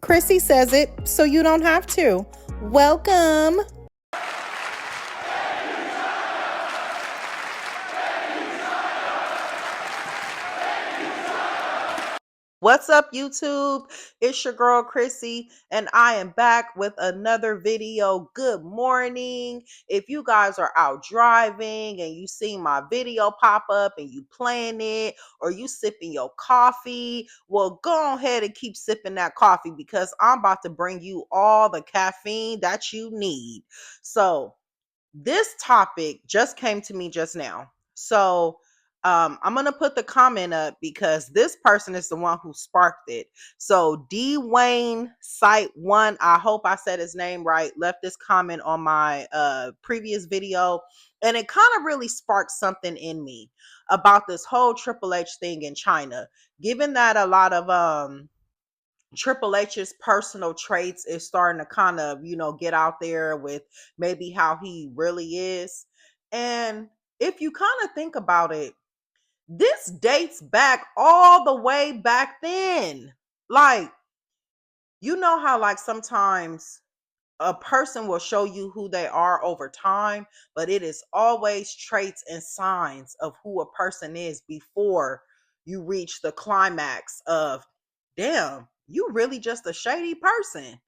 Chrissy says it, so you don't have to. Welcome. What's up, YouTube? It's your girl Chrissy, and I am back with another video. Good morning. If you guys are out driving and you see my video pop up and you playing it, or you sipping your coffee, well, go ahead and keep sipping that coffee because I'm about to bring you all the caffeine that you need. So this topic just came to me just now. So I'm going to put the comment up because this person is the one who sparked it. So D Wayne Site One, I hope I said his name right, left this comment on my previous video. And it kind of really sparked something in me about this whole Triple H thing in China. Given that a lot of Triple H's personal traits is starting to kind of, get out there with maybe how he really is. And if you kind of think about it, this dates back all the way back then. Like, you know how like sometimes a person will show you who they are over time, but it is always traits and signs of who a person is before you reach the climax of, damn, you really just a shady person.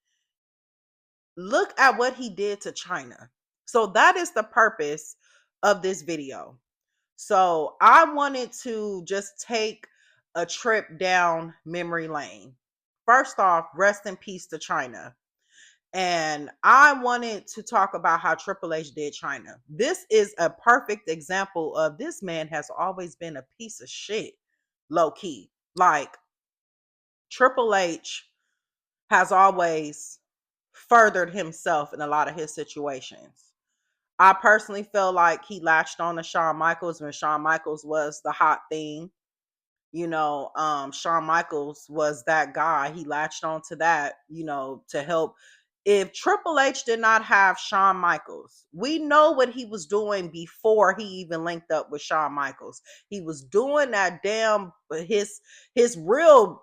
Look at what he did to Chyna. So that is the purpose of this video. So I wanted to just take a trip down memory lane. First off, rest in peace to Chyna. And I wanted to talk about how Triple H did Chyna. This is a perfect example of this man has always been a piece of shit, low key. Like, Triple H has always furthered himself in a lot of his situations. I personally feel like he latched on to Shawn Michaels when Shawn Michaels was the hot thing. Shawn Michaels was that guy. He latched on to that, to help. If Triple H did not have Shawn Michaels, we know what he was doing before he even linked up with Shawn Michaels. He was doing that damn his real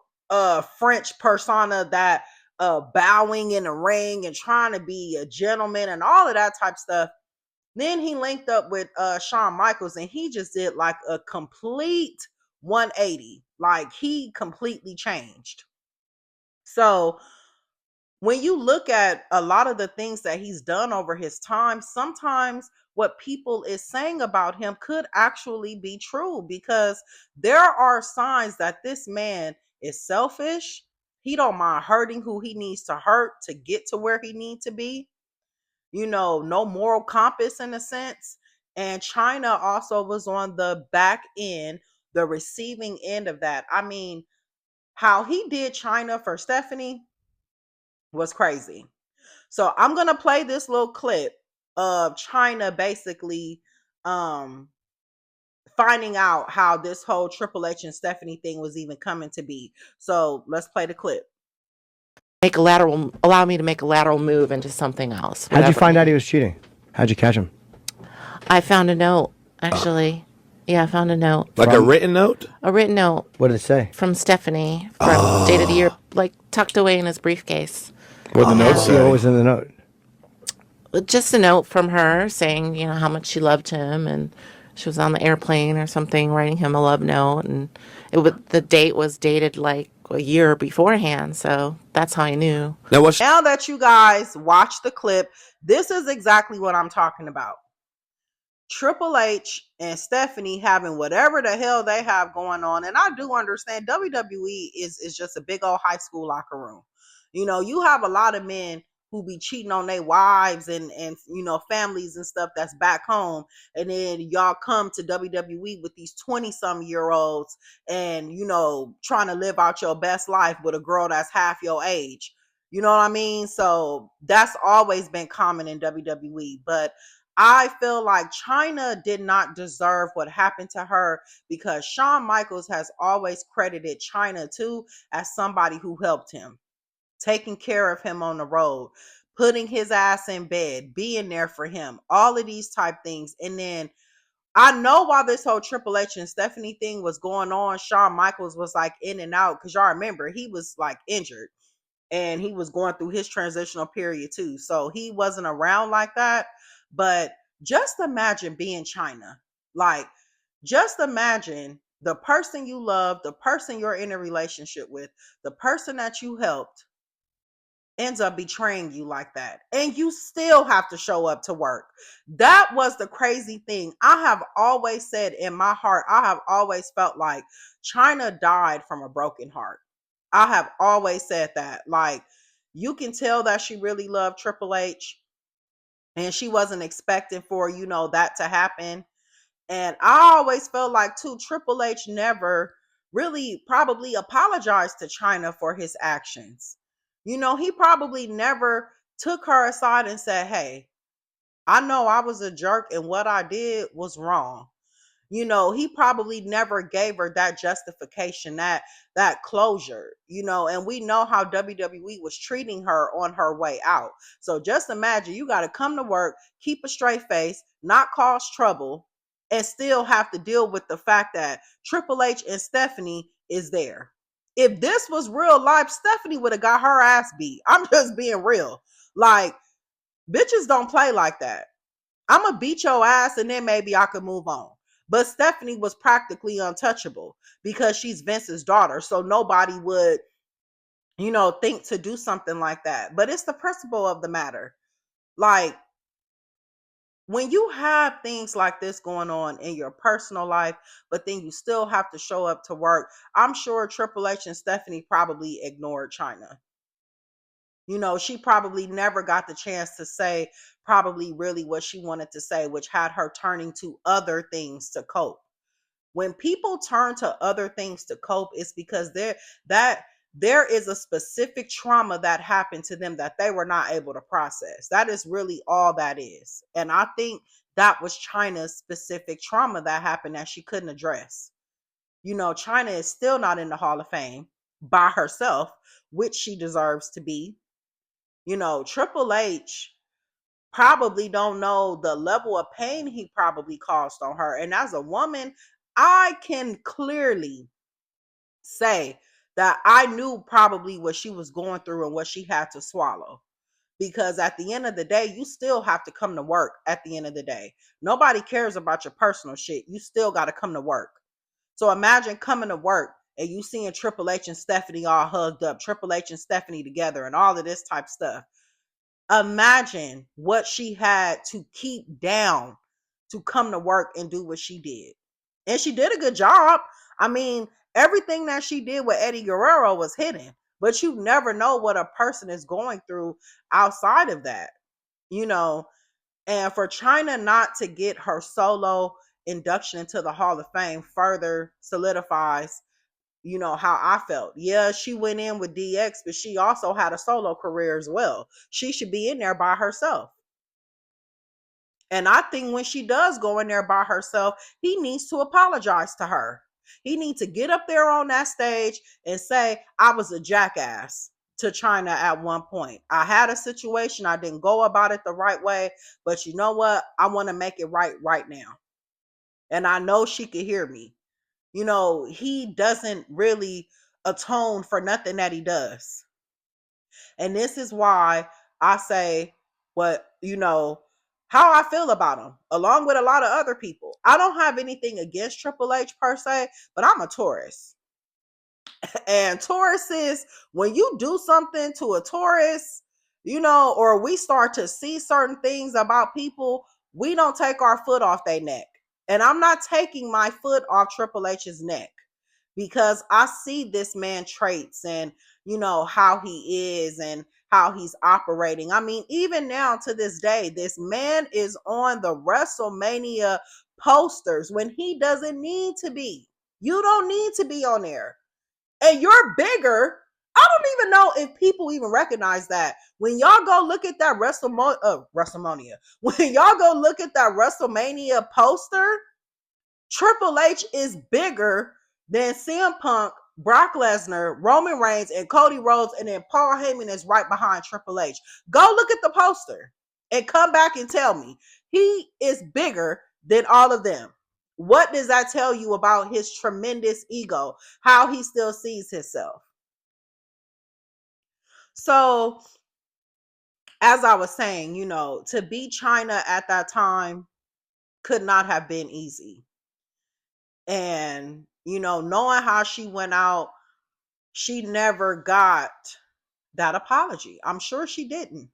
French persona, that bowing in the ring and trying to be a gentleman and all of that type stuff. Then he linked up with Shawn Michaels and he just did like a complete 180. Like, he completely changed. So when you look at a lot of the things that he's done over his time, sometimes what people is saying about him could actually be true, because there are signs that this man is selfish. He don't mind hurting who he needs to hurt to get to where he needs to be. No moral compass in a sense. And Chyna also was on the back end, the receiving end of that. I mean, how he did Chyna for Stephanie was crazy. So I'm going to play this little clip of Chyna basically finding out how this whole Triple H and Stephanie thing was even coming to be. So let's play the clip. Allow me to make a lateral move into something else. How'd you find out he was cheating? How'd you catch him? I found a note, actually. Yeah, I found a note. Like a written note? A written note. What did it say? From Stephanie, from date of the year, like tucked away in his briefcase. What the note say? What was in the note? Just a note from her saying, how much she loved him, and she was on the airplane or something, writing him a love note, and the date was dated like a year beforehand, so that's how I knew. Now that you guys watch the clip, this is exactly what I'm talking about. Triple H and Stephanie having whatever the hell they have going on. And I do understand WWE is just a big old high school locker room. You have a lot of men who be cheating on their wives and families and stuff that's back home, and then y'all come to WWE with these 20-some-year-olds and trying to live out your best life with a girl that's half your age. You know what I mean? So that's always been common in WWE. But I feel like Chyna did not deserve what happened to her, because Shawn Michaels has always credited Chyna too as somebody who helped him, taking care of him on the road, putting his ass in bed, being there for him, all of these type things. And then I know while this whole Triple H and Stephanie thing was going on, Shawn Michaels was like in and out, because y'all remember he was like injured. and he was going through his transitional period too. So he wasn't around like that. But just imagine being Chyna. Like, just imagine the person you love, the person you're in a relationship with, the person that you helped ends up betraying you like that. And you still have to show up to work. That was the crazy thing. I have always said in my heart, I have always felt like Chyna died from a broken heart. I have always said that. Like, you can tell that she really loved Triple H and she wasn't expecting for, that to happen. And I always felt like too, Triple H never really probably apologized to Chyna for his actions. He probably never took her aside and said, "Hey, I know I was a jerk and what I did was wrong." He probably never gave her that justification, that closure, and we know how WWE was treating her on her way out. So just imagine you got to come to work, keep a straight face, not cause trouble, and still have to deal with the fact that Triple H and Stephanie is there. If this was real life, Stephanie would have got her ass beat. I'm just being real. Like, bitches don't play like that. I'm gonna beat your ass and then maybe I could move on. But Stephanie was practically untouchable because she's Vince's daughter. So nobody would, think to do something like that. But it's the principle of the matter. Like, when you have things like this going on in your personal life, but then you still have to show up to work, I'm sure Triple H and Stephanie probably ignored Chyna. She probably never got the chance to say probably really what she wanted to say, which had her turning to other things to cope. When people turn to other things to cope, it's because there is a specific trauma that happened to them that they were not able to process. That is really all that is. And I think that was Chyna's specific trauma that happened that she couldn't address. Chyna is still not in the Hall of Fame by herself, which she deserves to be. Triple H probably don't know the level of pain he probably caused on her. And as a woman, I can clearly say that I knew probably what she was going through and what she had to swallow. Because at the end of the day, you still have to come to work at the end of the day. Nobody cares about your personal shit. You still got to come to work. So imagine coming to work and you seeing Triple H and Stephanie all hugged up, Triple H and Stephanie together and all of this type stuff. Imagine what she had to keep down to come to work and do what she did. And she did a good job. I mean, everything that she did with Eddie Guerrero was hidden, but you never know what a person is going through outside of that, you know. And for Chyna not to get her solo induction into the Hall of Fame further solidifies, how I felt. Yeah, she went in with DX, but she also had a solo career as well. She should be in there by herself. And I think when she does go in there by herself, he needs to apologize to her. He needs to get up there on that stage and say, "I was a jackass to Chyna at one point. I had a situation. I didn't go about it the right way. But you know what? I want to make it right now." And I know she could hear me. He doesn't really atone for nothing that he does. And this is why I say how I feel about him, along with a lot of other people. I don't have anything against Triple H per se, but I'm a Taurus. And Tauruses, when you do something to a Taurus, or we start to see certain things about people, we don't take our foot off their neck. And I'm not taking my foot off Triple H's neck because I see this man traits and, how he is and how he's operating. I mean, even now to this day, this man is on the WrestleMania posters when he doesn't need to be. You don't need to be on there. And you're bigger. I don't even know if people even recognize that. When y'all go look at that WrestleMania, when y'all go look at that WrestleMania poster, Triple H is bigger than CM Punk, Brock Lesnar, Roman Reigns, and Cody Rhodes, and then Paul Heyman is right behind Triple H. Go look at the poster and come back and tell me he is bigger than all of them. What does that tell you about his tremendous ego, how he still sees himself? So, as I was saying, to beat Chyna at that time could not have been easy. And, knowing how she went out, she never got that apology. I'm sure she didn't.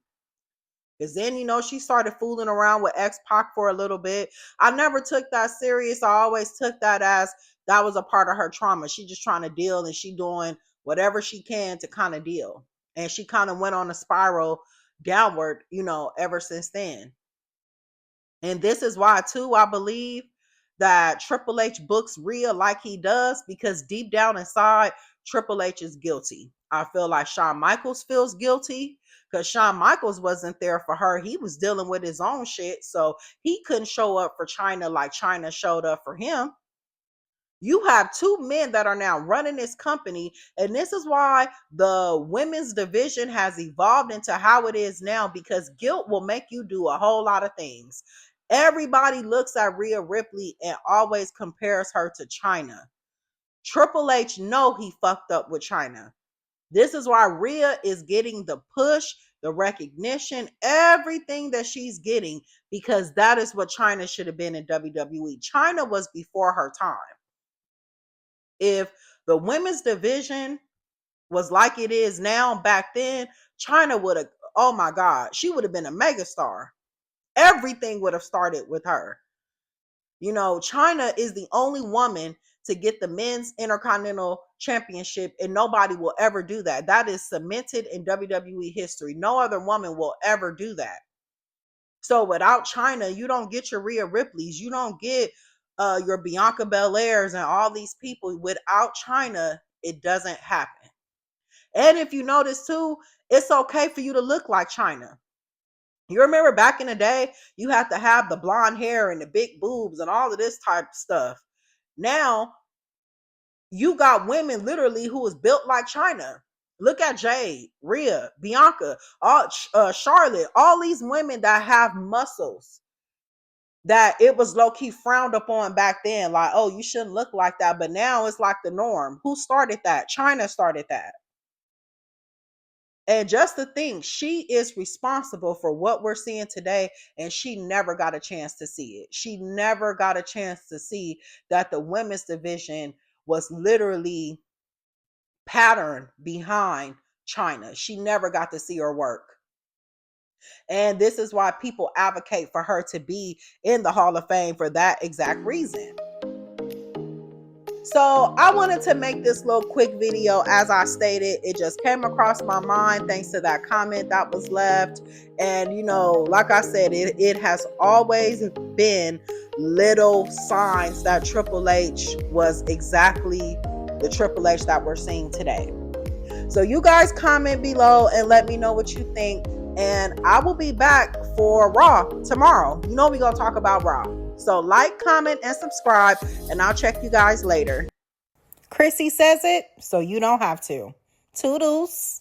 Because then, she started fooling around with X-Pac for a little bit. I never took that serious. I always took that as that was a part of her trauma. She just trying to deal, and she doing whatever she can to kind of deal. And she kind of went on a spiral downward, ever since then. And this is why, too, I believe that Triple H books Rhea like he does, because deep down inside, Triple H is guilty. I feel like Shawn Michaels feels guilty because Shawn Michaels wasn't there for her. He was dealing with his own shit. So he couldn't show up for Chyna like Chyna showed up for him. You have two men that are now running this company, and this is why the women's division has evolved into how it is now, because guilt will make you do a whole lot of things. Everybody looks at Rhea Ripley and always compares her to Chyna. Triple H know he fucked up with Chyna. This is why Rhea is getting the push, the recognition, everything that she's getting, because that is what Chyna should have been in WWE. Chyna was before her time. If the women's division was like it is now back then, Chyna would have, oh my God, she would have been a megastar. Everything would have started with her. Chyna is the only woman to get the men's Intercontinental Championship, and nobody will ever do that. That is cemented in WWE history. No other woman will ever do that. So without Chyna, you don't get your Rhea Ripleys, you don't get your Bianca Belairs and all these people. Without Chyna, it doesn't happen. And if you notice too, it's okay for you to look like Chyna. You remember back in the day, you had to have the blonde hair and the big boobs and all of this type of stuff. Now, you got women literally who is built like Chyna. Look at Jade, Rhea, Bianca, Charlotte, all these women that have muscles that it was low-key frowned upon back then. Like, oh, you shouldn't look like that. But now it's like the norm. Who started that? Chyna started that. And just to think, she is responsible for what we're seeing today, and she never got a chance to see it. She never got a chance to see that the women's division was literally patterned behind Chyna. She never got to see her work. And this is why people advocate for her to be in the Hall of Fame for that exact reason. So I wanted to make this little quick video. As I stated, it just came across my mind thanks to that comment that was left. And, like I said, it has always been little signs that Triple H was exactly the Triple H that we're seeing today. So you guys comment below and let me know what you think. And I will be back for Raw tomorrow. We're going to talk about Raw. So like, comment, and subscribe, and I'll check you guys later. Chrissy says it, so you don't have to. Toodles.